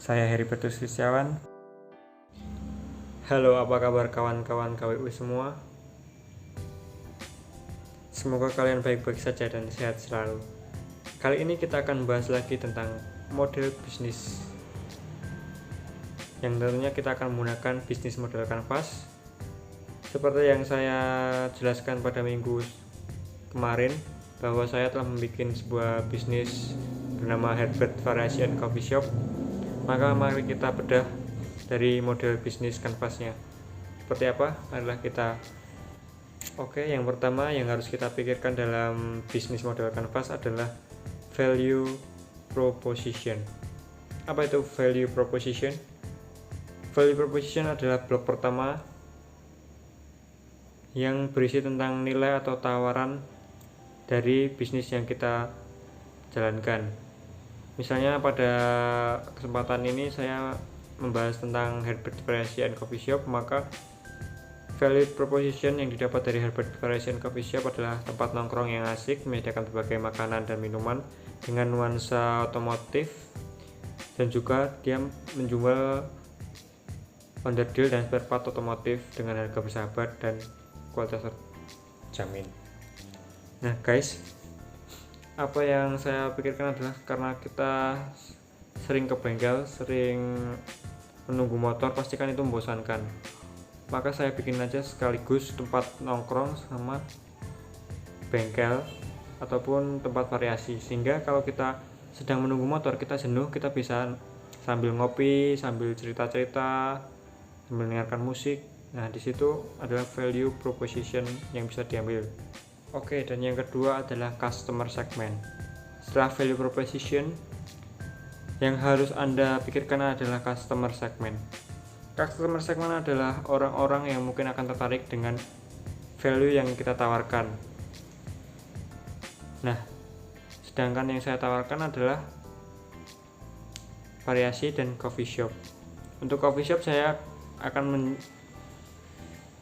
Saya Heribertus Kristiawan. Halo, apa kabar kawan-kawan KWU semua? Semoga kalian baik-baik saja dan sehat selalu. Kali ini kita akan bahas lagi tentang model bisnis, yang tentunya kita akan menggunakan bisnis model kanvas. Seperti yang saya jelaskan pada minggu kemarin, bahwa saya telah membuat sebuah bisnis bernama Herbert Variation Coffee Shop. Maka mari kita bedah dari model bisnis kanvasnya. Seperti apa? Marilah kita. Oke, yang pertama yang harus kita pikirkan dalam bisnis model kanvas adalah value proposition. Apa itu value proposition? Value proposition adalah blok pertama yang berisi tentang nilai atau tawaran dari bisnis yang kita jalankan. Misalnya pada kesempatan ini saya membahas tentang Herbert Variation Coffee Shop, maka value proposition yang didapat dari Herbert Variation Coffee Shop adalah tempat nongkrong yang asik, menyediakan berbagai makanan dan minuman dengan nuansa otomotif, dan juga dia menjual onderdil dan spare part otomotif dengan harga bersahabat dan kualitas terjamin. Nah guys, apa yang saya pikirkan adalah karena kita sering ke bengkel, sering menunggu motor, pastikan itu membosankan. Maka saya bikin aja sekaligus tempat nongkrong sama bengkel ataupun tempat variasi, sehingga kalau kita sedang menunggu motor, kita jenuh, kita bisa sambil ngopi, sambil cerita-cerita, sambil mendengarkan musik. Nah, di situ adalah value proposition yang bisa diambil. Oke, dan yang kedua adalah customer segment. Setelah value proposition, yang harus Anda pikirkan adalah customer segment. Customer segment adalah orang-orang yang mungkin akan tertarik dengan value yang kita tawarkan. Nah, sedangkan yang saya tawarkan adalah variasi dan coffee shop. Untuk coffee shop saya akan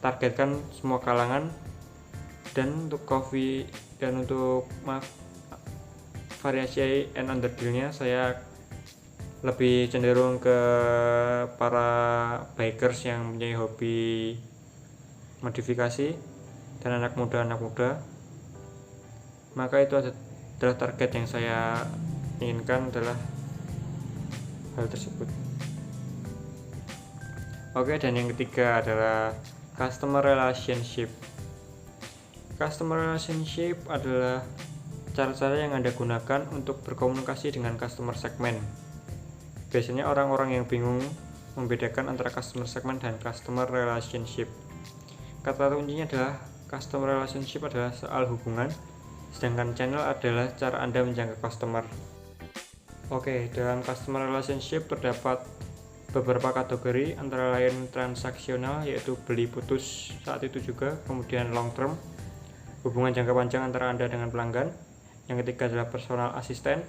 targetkan semua kalangan, dan untuk variasi and underdealnya saya lebih cenderung ke para bikers yang mempunyai hobi modifikasi dan anak muda. Maka itu adalah target yang saya inginkan, adalah hal tersebut. Oke, dan yang ketiga adalah customer relationship. Customer relationship adalah cara-cara yang Anda gunakan untuk berkomunikasi dengan customer segment. Biasanya orang-orang yang bingung membedakan antara customer segment dan customer relationship. Kata kuncinya adalah customer relationship adalah soal hubungan, sedangkan channel adalah cara Anda menjangkau customer. Oke, dalam customer relationship terdapat beberapa kategori, antara lain transaksional, yaitu beli putus saat itu juga, kemudian long term, hubungan jangka panjang antara Anda dengan pelanggan. Yang ketiga adalah personal assistant,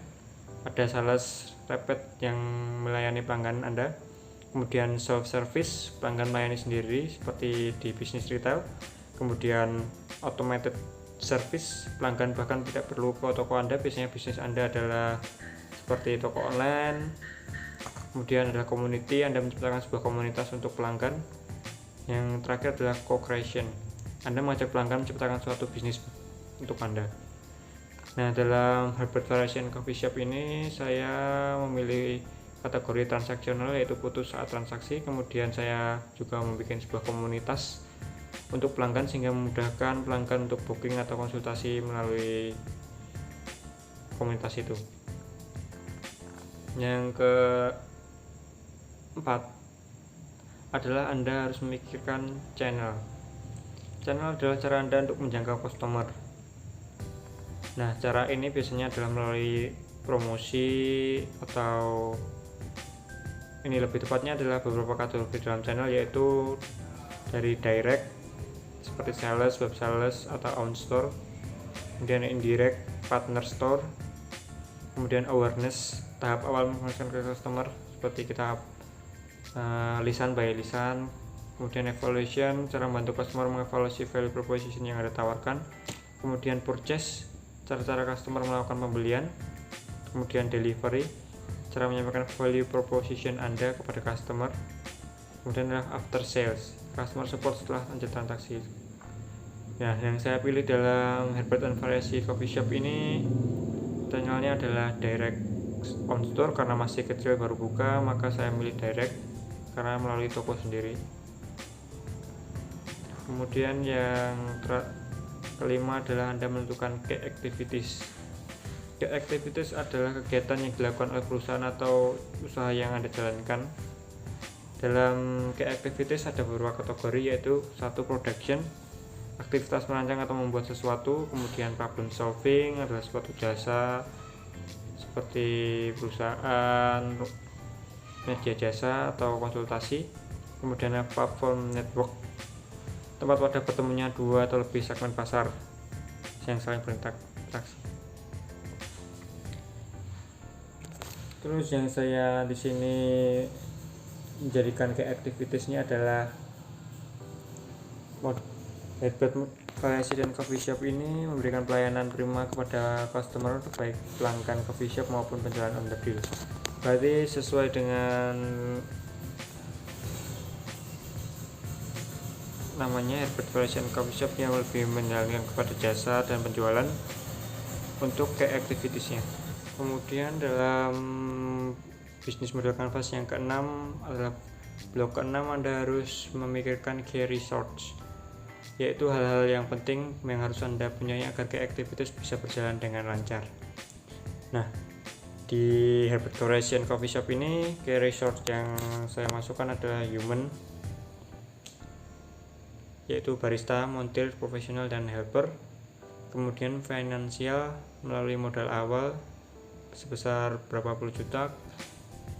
ada sales rapid yang melayani pelanggan Anda. Kemudian self service, pelanggan melayani sendiri seperti di bisnis retail. Kemudian automated service, pelanggan bahkan tidak perlu ke toko Anda, biasanya bisnis Anda adalah seperti toko online. Kemudian adalah community, Anda menciptakan sebuah komunitas untuk pelanggan. Yang terakhir adalah co-creation, Anda mengajak pelanggan menciptakan suatu bisnis untuk Anda. Nah, dalam Herbert Variation Coffee Shop ini saya memilih kategori transaksional, yaitu putus saat transaksi. Kemudian saya juga membuat sebuah komunitas untuk pelanggan, sehingga memudahkan pelanggan untuk booking atau konsultasi melalui komunitas itu. Yang keempat adalah Anda harus memikirkan channel. Channel adalah cara Anda untuk menjangkau customer. Nah, cara ini biasanya adalah melalui promosi, atau ini lebih tepatnya adalah beberapa kategori dalam channel, yaitu dari direct seperti sales, web sales atau own store, kemudian indirect, partner store, kemudian awareness, tahap awal mengenalkan ke customer seperti kita lisan by lisan, kemudian evaluation, cara membantu customer mengevaluasi value proposition yang Anda tawarkan, kemudian purchase, cara-cara customer melakukan pembelian, kemudian delivery, cara menyampaikan value proposition Anda kepada customer. Kemudian adalah after sales, customer support setelah lanjut transaksi. Nah, yang saya pilih dalam Herbert and Variety Coffee Shop ini channelnya adalah direct on store karena masih kecil baru buka, maka saya milih direct karena melalui toko sendiri. Kemudian yang kelima adalah Anda menentukan key activities. Key activities adalah kegiatan yang dilakukan oleh perusahaan atau usaha yang Anda jalankan. Dalam key activities ada beberapa kategori, yaitu 1. Production, aktivitas merancang atau membuat sesuatu. Kemudian problem solving adalah suatu jasa seperti perusahaan, media jasa atau konsultasi. Kemudian platform network, tempat pada bertemunya 2 atau lebih segmen pasar yang saling berinteraksi. Terus yang saya di sini menjadikan ke activities-nya adalah Herbert Variety dan Coffee Shop ini memberikan pelayanan prima kepada customer, baik pelanggan coffee shop maupun penjualan on the deal. Berarti sesuai dengan namanya, Herbert Variety and Coffee Shop yang lebih menjalankan kepada jasa dan penjualan untuk ke activities-nya. Kemudian dalam bisnis model canvas yang ke-6 adalah blok ke-6, Anda harus memikirkan key resource, yaitu hal-hal yang penting yang harus Anda punyai agar key activities bisa berjalan dengan lancar. Nah, di Herbert Variety and Coffee Shop ini key resource yang saya masukkan adalah human, yaitu barista, montir, profesional, dan helper. Kemudian finansial melalui modal awal sebesar berapa puluh juta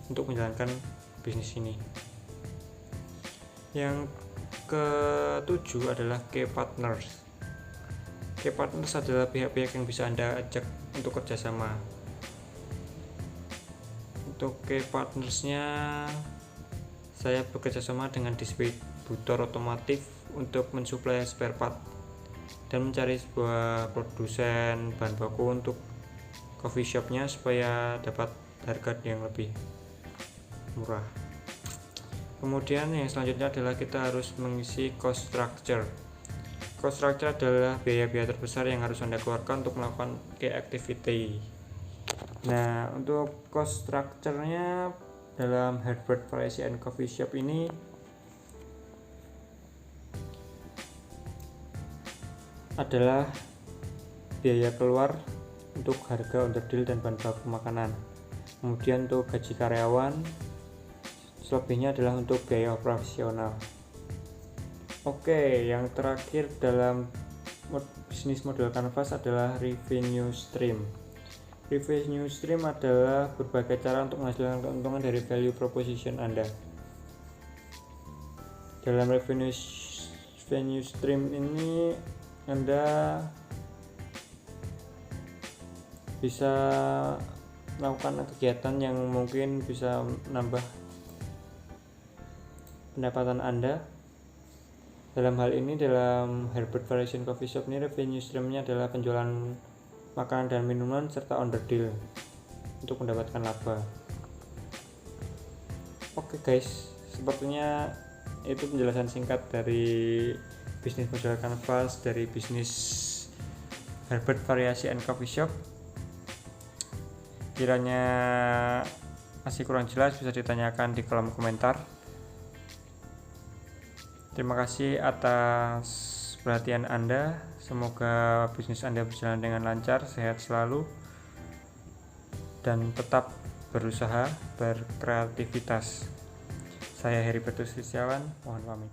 untuk menjalankan bisnis ini. Yang ke-7 adalah key partners. Key partners adalah pihak-pihak yang bisa Anda ajak untuk kerjasama. Untuk key partnersnya, saya bekerjasama dengan distributor otomotif untuk mensuplai spare part dan mencari sebuah produsen bahan baku untuk coffee shopnya supaya dapat harga yang lebih murah. Kemudian yang selanjutnya adalah kita harus mengisi cost structure. Cost structure adalah biaya-biaya terbesar yang harus Anda keluarkan untuk melakukan key activity. Nah, untuk cost structure-nya dalam Herbert Variety and Coffee Shop ini adalah biaya keluar untuk harga on the deal dan bahan baku makanan. Kemudian untuk gaji karyawan, selebihnya adalah untuk biaya operasional. Oke, yang terakhir dalam bisnis model canvas adalah revenue stream. Revenue stream adalah berbagai cara untuk menghasilkan keuntungan dari value proposition Anda. Dalam revenue stream ini Anda bisa melakukan kegiatan yang mungkin bisa menambah pendapatan Anda. Dalam hal ini, dalam Herbert Variety Coffee Shop ini revenue streamnya adalah penjualan makanan dan minuman serta on the deal untuk mendapatkan laba. Oke guys, sepertinya itu penjelasan singkat dari bisnis model canvas dari bisnis Herbert Variety and Coffee Shop. Kiranya masih kurang jelas bisa ditanyakan di kolom komentar. Terima kasih atas perhatian Anda. Semoga bisnis Anda berjalan dengan lancar, sehat selalu, dan tetap berusaha berkreativitas. Saya Heribertus Setiawan, mohon pamit.